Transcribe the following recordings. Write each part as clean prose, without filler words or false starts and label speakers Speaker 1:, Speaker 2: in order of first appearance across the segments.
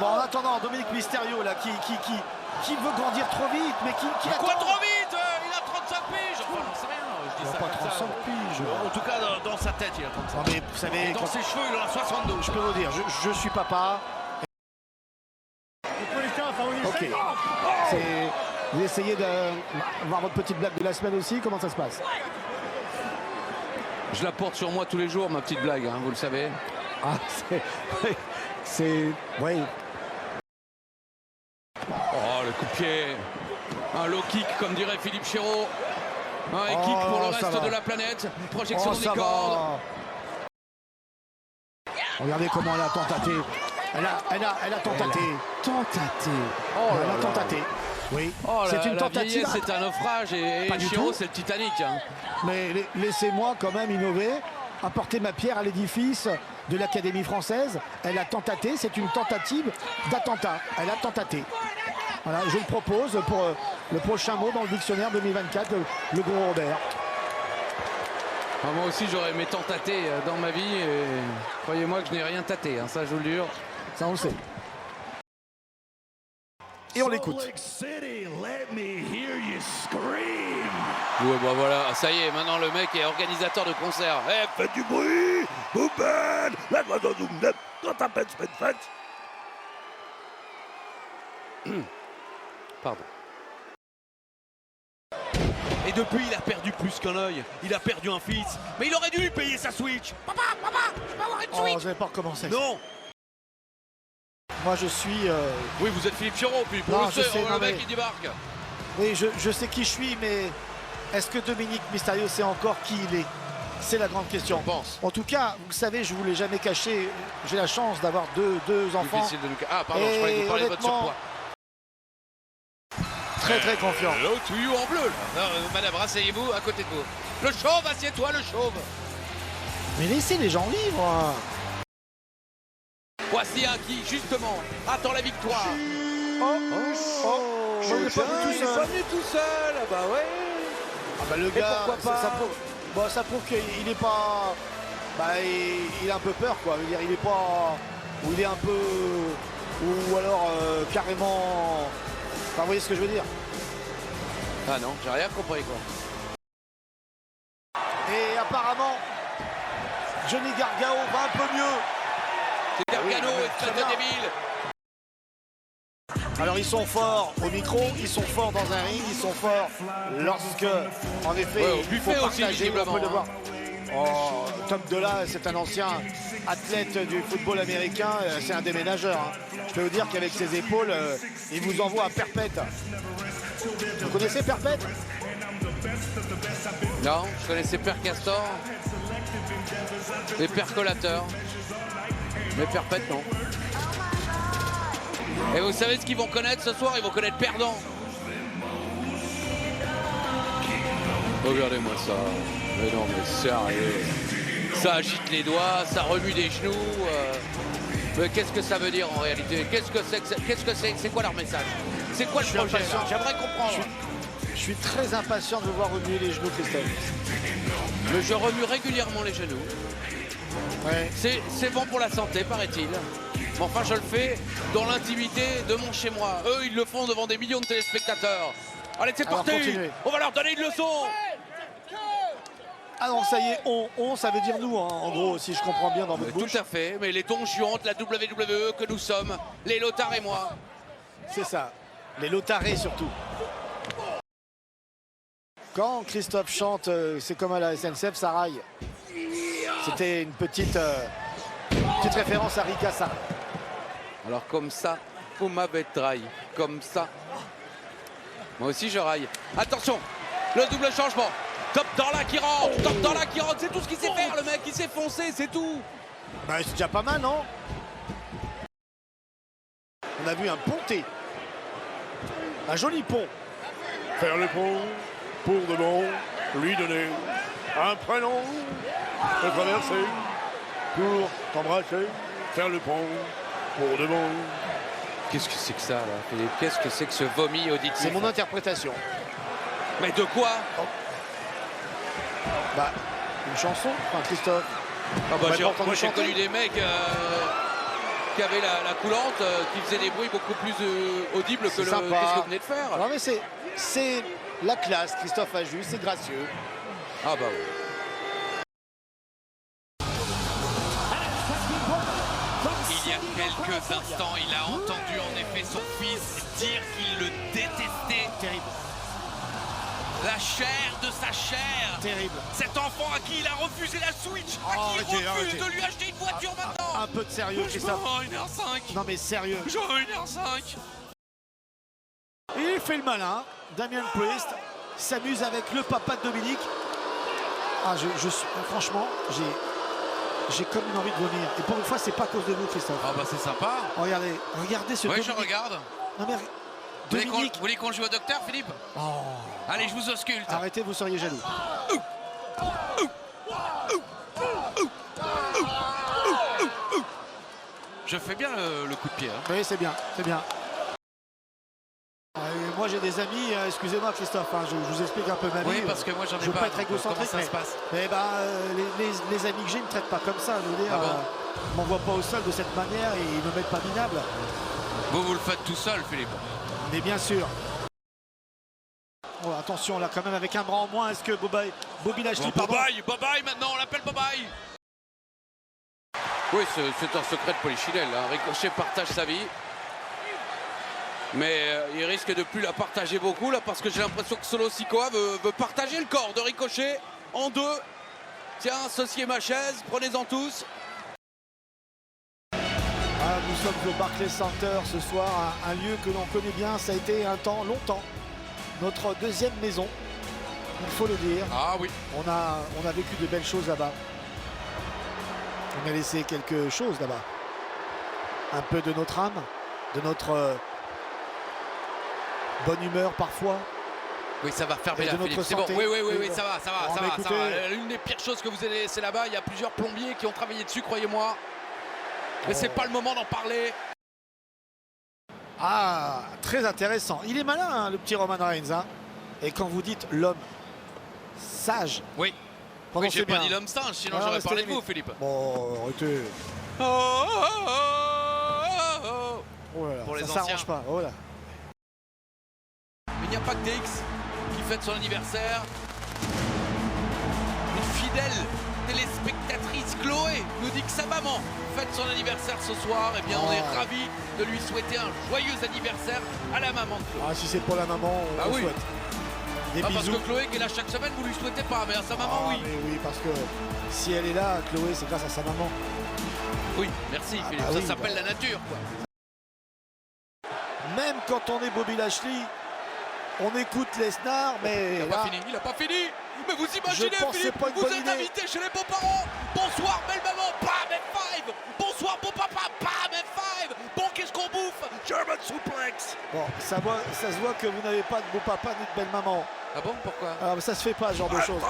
Speaker 1: Bon, en attendant, Dominique Mysterio, là, qui veut grandir trop vite, mais qui
Speaker 2: Quoi trop vite? Il a 35 piges. Enfin, j'en sais rien. Je dis
Speaker 1: il
Speaker 2: ça
Speaker 1: n'a pas
Speaker 2: comme
Speaker 1: 35
Speaker 2: ça.
Speaker 1: piges.
Speaker 2: En tout cas, dans sa tête, il a 35.
Speaker 1: Non, mais vous savez,
Speaker 2: Et dans ses cheveux, il en a 62.
Speaker 1: je peux vous dire, je suis papa. Ok. Vous essayez de voir votre petite blague de la semaine aussi. Comment ça se passe?
Speaker 3: Je la porte sur moi tous les jours, ma petite blague, hein, vous le savez.
Speaker 1: Ah, oui.
Speaker 3: Oh, le coup de pied. Un low kick, comme dirait Philippe Chéreau. Un high kick pour le reste de la planète. Une projection des cordes.
Speaker 1: Regardez comment elle a tentaté. Elle a tentaté.
Speaker 3: Oh
Speaker 1: Elle
Speaker 3: là
Speaker 1: a
Speaker 3: là.
Speaker 1: tentaté. Oui,
Speaker 3: Oh,
Speaker 1: c'est une
Speaker 3: la
Speaker 1: tentative.
Speaker 3: vieillesse, c'est un naufrage et
Speaker 1: Pas du
Speaker 3: Chéreau,
Speaker 1: tout.
Speaker 3: c'est le Titanic. Hein.
Speaker 1: Mais laissez-moi quand même innover, apporter ma pierre à l'édifice de l'Académie française. Elle a tentaté, c'est une tentative d'attentat. Elle a tentaté. Voilà, je le propose pour le prochain mot dans le dictionnaire 2024, le gros Robert.
Speaker 3: Ah, moi aussi, j'aurais aimé tant tâter dans ma vie. Et croyez-moi que je n'ai rien tâté, hein, ça je vous le jure.
Speaker 1: Ça on le sait. Et on l'écoute.
Speaker 3: Ouais, bah voilà, ça y est, maintenant le mec est organisateur de concert. Eh,
Speaker 4: Faites du bruit, Bouben, la grande zoom, quand t'appelles fête.
Speaker 3: pardon.
Speaker 2: Et depuis, il a perdu plus qu'un œil. Il a perdu un fils. Mais il aurait dû lui payer sa Switch. Papa, je peux avoir une
Speaker 1: Oh,
Speaker 2: Switch?
Speaker 1: je vais pas recommencer.
Speaker 2: Non.
Speaker 1: Moi je suis...
Speaker 3: Oui, vous êtes Philippe Chéreau, puis pour
Speaker 1: Non,
Speaker 3: le
Speaker 1: je
Speaker 3: sœur,
Speaker 1: sais,
Speaker 3: le
Speaker 1: non,
Speaker 3: mec
Speaker 1: mais-
Speaker 3: qui débarque.
Speaker 1: Oui, je sais qui je suis, mais est-ce que Dominique Mysterio sait encore qui il est? C'est la grande question.
Speaker 3: Je pense.
Speaker 1: En tout cas, vous savez, je ne vous l'ai jamais caché, j'ai la chance d'avoir deux enfants.
Speaker 3: Difficile de nous... Ah, pardon,
Speaker 1: Et
Speaker 3: je croyais que vous parliez de votre
Speaker 1: honnêtement,
Speaker 3: surpoids.
Speaker 1: Très confiant.
Speaker 3: Hello to you en bleu, là. Non, madame, rasseyez-vous à côté de vous. Le chauve, assieds-toi, le chauve.
Speaker 1: Mais laissez les gens vivre. Hein.
Speaker 3: Voici un qui, justement, attend la victoire.
Speaker 1: Je n'ai pas vu tout seul.
Speaker 3: venu tout seul. Ah bah ouais.
Speaker 1: Ah bah, le gars,
Speaker 3: pourquoi pas
Speaker 1: ça prouve qu'il n'est pas... Bah, il a un peu peur, quoi. Je veux dire, il est pas... Ou il est un peu... Ou alors carrément... Enfin, vous voyez ce que je veux dire.
Speaker 3: Ah non, j'ai rien compris, quoi.
Speaker 1: Et apparemment, Johnny Gargano va un peu mieux.
Speaker 3: C'est Gargano,
Speaker 1: oui,
Speaker 3: espèce
Speaker 1: très bien.
Speaker 3: de débile.
Speaker 1: Alors ils sont forts au micro, ils sont forts dans un ring, ils sont forts lorsque, en effet,
Speaker 3: Ouais, au
Speaker 1: il faut
Speaker 3: buffet aussi,
Speaker 1: partager, on
Speaker 3: visiblement,
Speaker 1: peut le
Speaker 3: hein.
Speaker 1: voir. Oh, Tom Dola, c'est un ancien athlète du football américain, c'est un déménageur. Hein. Je peux vous dire qu'avec ses épaules, il vous envoie à perpète. Vous connaissez perpète?
Speaker 3: Non, je connaissais Père Castor. Les percolateurs. Mais perpète, non. Et vous savez ce qu'ils vont connaître ce soir? Ils vont connaître perdant. Regardez-moi ça. Mais non, mais sérieux. Ça agite les doigts, ça remue des genoux. Mais qu'est-ce que ça veut dire en réalité? Qu'est-ce que c'est? C'est quoi leur message? C'est quoi le projet là? J'aimerais comprendre.
Speaker 1: Je suis très impatient de vous voir remuer les genoux, Christophe.
Speaker 3: Mais je remue régulièrement les genoux.
Speaker 1: Ouais.
Speaker 3: C'est bon pour la santé, paraît-il. Mais enfin, je le fais dans l'intimité de mon chez-moi. Eux, ils le font devant des millions de téléspectateurs. Allez, c'est
Speaker 1: Alors,
Speaker 3: parti.
Speaker 1: continuez.
Speaker 3: On va leur donner une leçon.
Speaker 1: Ah non, ça y est, ça veut dire nous, hein, en gros, si je comprends bien dans votre bouche.
Speaker 3: Tout à fait, mais les Don Juan de la WWE que nous sommes, les Lothar et moi.
Speaker 1: C'est ça, les lotarés surtout. Quand Christophe chante C'est comme à la SNCF, ça raille. C'était une petite référence à Ricassa.
Speaker 3: Alors comme ça, vous m'avez trahi. Comme ça. Moi aussi je raille. Attention, le double changement. Top Dollar qui rentre, Top Dollar qui rentre, c'est tout ce qu'il sait faire le mec, il s'est foncé, c'est tout.
Speaker 1: Bah, c'est déjà pas mal, non? On a vu un ponté. Un joli pont.
Speaker 4: Faire le pont, pour de bon, lui donner un prénom, le traverser, pour t'embrasser, faire le pont, pour de bon.
Speaker 3: Qu'est-ce que c'est que ça là, Philippe? Qu'est-ce que c'est que ce vomi auditif?
Speaker 1: C'est mon interprétation.
Speaker 3: Mais de quoi?
Speaker 1: Bah, une chanson, enfin Christophe.
Speaker 3: Ah bah,
Speaker 1: Ouais,
Speaker 3: moi
Speaker 1: entendu
Speaker 3: j'ai
Speaker 1: chanter.
Speaker 3: connu des mecs qui avait la coulante, qui faisait des bruits beaucoup plus audibles que
Speaker 1: C'est
Speaker 3: qu'est-ce
Speaker 1: sympa.
Speaker 3: que vous venez de faire.
Speaker 1: Non mais c'est la classe, Christophe Ajus, c'est gracieux.
Speaker 3: Ah bah oui.
Speaker 2: Il y a quelques instants, il a entendu en effet son fils dire qu'il le détestait.
Speaker 1: Terrible,
Speaker 2: La chair de sa chair.
Speaker 1: terrible.
Speaker 2: Cet enfant à qui il a refusé la Switch, à
Speaker 1: Oh,
Speaker 2: qui il
Speaker 1: arrêtez,
Speaker 2: refuse
Speaker 1: arrêtez.
Speaker 2: de lui acheter une voiture maintenant.
Speaker 1: Un peu de sérieux,
Speaker 2: Je veux
Speaker 1: Christophe.
Speaker 2: en 1h05.
Speaker 1: Non mais sérieux.
Speaker 2: Je veux en 1h05.
Speaker 1: Il fait le malin. Damien Priest s'amuse avec le papa de Dominique. Ah, franchement, j'ai comme une envie de vomir. Et pour une fois, c'est pas à cause de vous, Christophe.
Speaker 2: Ah bah c'est sympa.
Speaker 1: Regardez ce
Speaker 2: Oui, je
Speaker 1: Dominique.
Speaker 2: regarde.
Speaker 1: Non mais Dominique.
Speaker 2: Vous voulez qu'on joue au docteur, Philippe?
Speaker 1: Oh,
Speaker 2: Allez, je vous ausculte.
Speaker 1: arrêtez, vous seriez jaloux.
Speaker 2: Je fais bien le coup de pied. Hein.
Speaker 1: Oui, c'est bien, c'est bien. Moi j'ai des amis, excusez-moi Christophe, hein, je vous explique un peu ma vie.
Speaker 2: Oui, parce que moi j'en ai
Speaker 1: je veux
Speaker 2: pas.
Speaker 1: pas être
Speaker 2: donc,
Speaker 1: égocentrique,
Speaker 2: comment ça se passe?
Speaker 1: mais ben, les amis que j'ai ne me traitent pas comme ça. Je veux dire,
Speaker 2: Ah bon
Speaker 1: m'envoient pas au sol de cette manière et ils me mettent pas minable.
Speaker 2: Vous le faites tout seul, Philippe.
Speaker 1: Mais bien sûr. Oh, attention là quand même avec un bras en moins, est-ce que Bobby Lashley, pardon.
Speaker 2: Bobaï maintenant, on l'appelle Bobaï.
Speaker 3: Oui, c'est un secret de Polichinelle. Hein. Ricochet partage sa vie. Mais il risque de plus la partager beaucoup là parce que j'ai l'impression que Solo Sikoa veut partager le corps de Ricochet en deux. Tiens, associez ma chaise, prenez-en tous.
Speaker 1: Ah, nous sommes au Barclays Center ce soir, un lieu que l'on connaît bien, ça a été un temps, longtemps, notre deuxième maison, il faut le dire.
Speaker 3: Ah oui.
Speaker 1: On a vécu de belles choses là-bas. On a laissé quelque chose là-bas. Un peu de notre âme, de notre bonne humeur parfois.
Speaker 3: Oui, ça va fermer
Speaker 1: Et
Speaker 3: là,
Speaker 1: de notre
Speaker 3: Philippe. C'est bon.
Speaker 1: santé.
Speaker 3: Oui,
Speaker 1: Bon.
Speaker 3: ça va,
Speaker 1: Bon,
Speaker 3: ça
Speaker 1: bah,
Speaker 3: va,
Speaker 1: écoutez.
Speaker 3: ça va. L'une des pires choses que vous avez laissé là-bas, il y a plusieurs plombiers qui ont travaillé dessus, croyez-moi. Mais c'est pas le moment d'en parler.
Speaker 1: Ah, très intéressant. Il est malin, hein, le petit Roman Reigns. Hein. Et quand vous dites l'homme sage,
Speaker 2: Oui.
Speaker 1: pendant
Speaker 2: Oui, j'ai pas dit l'homme singe, sinon
Speaker 1: Ah,
Speaker 2: j'aurais
Speaker 1: restez
Speaker 2: parlé de
Speaker 1: limite.
Speaker 2: vous, Philippe.
Speaker 1: Bon, arrêtez.
Speaker 2: Oh, oh, oh, oh, oh.
Speaker 1: Oh là là,
Speaker 2: Pour les
Speaker 1: ça
Speaker 2: anciens.
Speaker 1: s'arrange pas. Oh là.
Speaker 3: Mais il n'y a pas que TX qui fête son anniversaire. Une fidèle téléspectatrice, Chloé, nous dit que sa maman fête son anniversaire ce soir. Eh bien, on est ravis de lui souhaiter un joyeux anniversaire à la maman de Chloé.
Speaker 1: Ah, si c'est pour la maman, on
Speaker 3: Bah
Speaker 1: le
Speaker 3: oui.
Speaker 1: souhaite. Des
Speaker 3: Parce
Speaker 1: bisous.
Speaker 3: que Chloé qui est là chaque semaine, vous lui souhaitez pas, mais à sa maman,
Speaker 1: Ah,
Speaker 3: oui.
Speaker 1: mais oui, parce que si elle est là, Chloé, c'est grâce à sa maman.
Speaker 3: Oui, merci
Speaker 1: Ah,
Speaker 3: Philippe,
Speaker 1: bah
Speaker 3: ça
Speaker 1: oui,
Speaker 3: s'appelle
Speaker 1: bah.
Speaker 3: la nature, quoi.
Speaker 1: Même quand on est Bobby Lashley, on écoute Lesnar, mais
Speaker 3: Il a
Speaker 1: là,
Speaker 3: pas fini, il a pas fini. Mais vous imaginez,
Speaker 1: pensais
Speaker 3: Philippe,
Speaker 1: pas une
Speaker 3: vous
Speaker 1: bonne
Speaker 3: êtes
Speaker 1: idée.
Speaker 3: invité chez les beaux-parents. Bonsoir, belle maman, bam, F5. Bonsoir, beau papa, bam, F5. Bon, qu'est-ce qu'on bouffe? German suplex.
Speaker 1: bon, ça se voit que vous n'avez pas de beau papa ni de belle maman.
Speaker 3: Ah bon, pourquoi?
Speaker 1: Alors, ça se fait pas, ce genre de choses.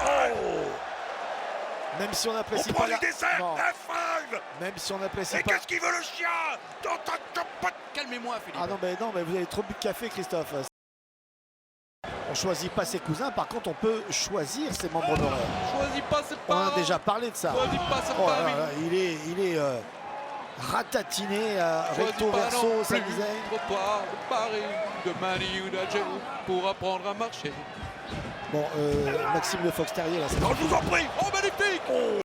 Speaker 1: Même si on n'apprécie pas la... Non, même si on n'apprécie pas...
Speaker 4: qu'il veut le chien?
Speaker 3: Calmez-moi, Philippe.
Speaker 1: Ah non, mais vous avez trop bu de café, Christophe. On choisit pas ses cousins, par contre, on peut choisir ses membres d'honneur.
Speaker 3: Choisis pas, c'est
Speaker 1: On
Speaker 3: pas.
Speaker 1: a déjà parlé de ça.
Speaker 3: Choisis pas, c'est
Speaker 1: Oh là
Speaker 3: pas.
Speaker 1: là, il est ratatiné à recto verso, ça disait.
Speaker 3: Trottoir de Paris, de Mali ou d'Algérie pour apprendre à marcher.
Speaker 1: Bon, Maxime Le Fox Terrier, là, c'est
Speaker 3: Oh, je vous en prie. Oh, magnifique.